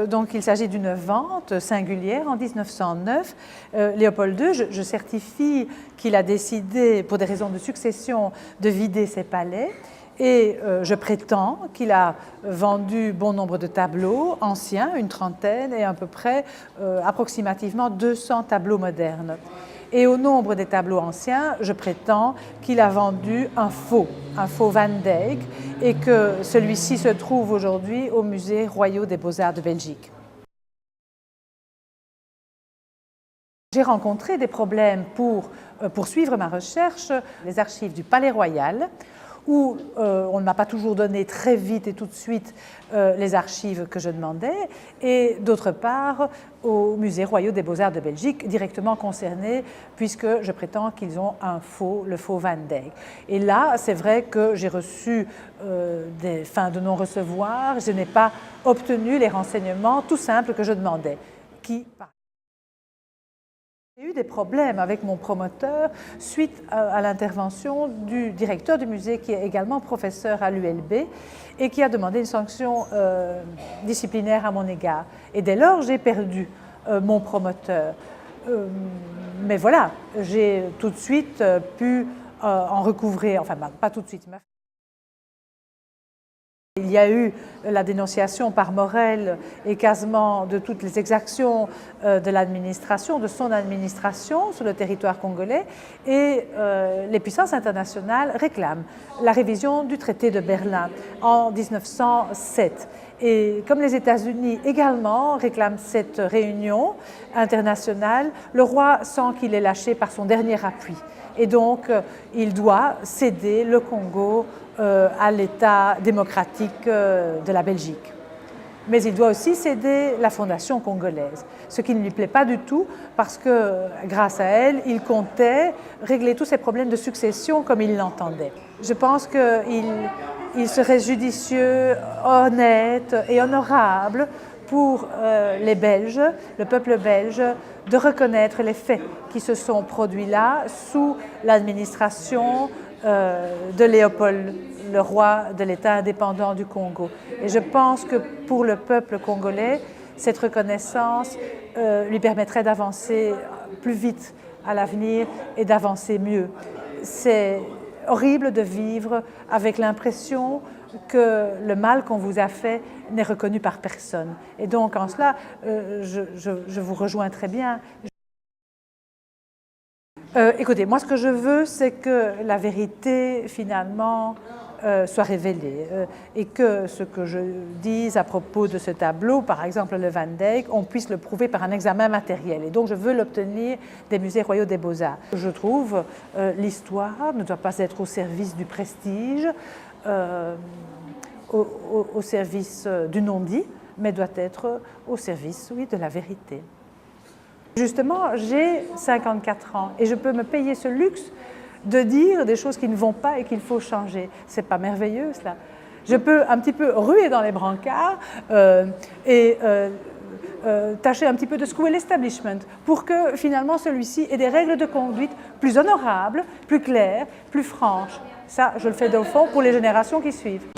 Donc il s'agit d'une vente singulière en 1909. Léopold II, je certifie qu'il a décidé, pour des raisons de succession, de vider ses palais. Et je prétends qu'il a vendu bon nombre de tableaux anciens, une trentaine, et à peu près approximativement 200 tableaux modernes. Et au nombre des tableaux anciens, je prétends qu'il a vendu un faux Van Dyck, et que celui-ci se trouve aujourd'hui au Musée royal des Beaux-Arts de Belgique. J'ai rencontré des problèmes pour poursuivre ma recherche, les archives du Palais Royal, où on ne m'a pas toujours donné très vite et tout de suite les archives que je demandais, et d'autre part au Musée royal des Beaux-Arts de Belgique, directement concerné, puisque je prétends qu'ils ont le faux Van Dyck. Et là, c'est vrai que j'ai reçu des fins de non-recevoir, je n'ai pas obtenu les renseignements tout simples que je demandais. J'ai eu des problèmes avec mon promoteur suite à l'intervention du directeur du musée, qui est également professeur à l'ULB, et qui a demandé une sanction disciplinaire à mon égard. Et dès lors, j'ai perdu mon promoteur. Mais voilà, j'ai tout de suite pu en recouvrer, enfin pas tout de suite. Il y a eu la dénonciation par Morel et Casement de toutes les exactions de l'administration, de son administration sur le territoire congolais, et les puissances internationales réclament la révision du traité de Berlin en 1907. Et comme les États-Unis également réclament cette réunion internationale, le roi sent qu'il est lâché par son dernier appui. Et donc, il doit céder le Congo à l'État démocratique de la Belgique. Mais il doit aussi céder la fondation congolaise, ce qui ne lui plaît pas du tout, parce que grâce à elle, il comptait régler tous ses problèmes de succession comme il l'entendait. Je pense qu'il serait judicieux, honnête et honorable pour les Belges, le peuple belge, de reconnaître les faits qui se sont produits là sous l'administration de Léopold, le roi de l'État indépendant du Congo. Et je pense que pour le peuple congolais, cette reconnaissance lui permettrait d'avancer plus vite à l'avenir et d'avancer mieux. C'est horrible de vivre avec l'impression que le mal qu'on vous a fait n'est reconnu par personne. Et donc en cela, je vous rejoins très bien. Écoutez, moi ce que je veux, c'est que la vérité finalement soit révélée et que ce que je dise à propos de ce tableau, par exemple le Van Dyck, on puisse le prouver par un examen matériel. Et donc je veux l'obtenir des musées royaux des Beaux-Arts. Je trouve l'histoire ne doit pas être au service du prestige, au service du non-dit, mais doit être au service, oui, de la vérité. Justement, j'ai 54 ans et je peux me payer ce luxe de dire des choses qui ne vont pas et qu'il faut changer. C'est pas merveilleux, cela? Je peux un petit peu ruer dans les brancards et tâcher un petit peu de secouer l'establishment pour que finalement celui-ci ait des règles de conduite plus honorables, plus claires, plus franches. Ça, je le fais au fond pour les générations qui suivent.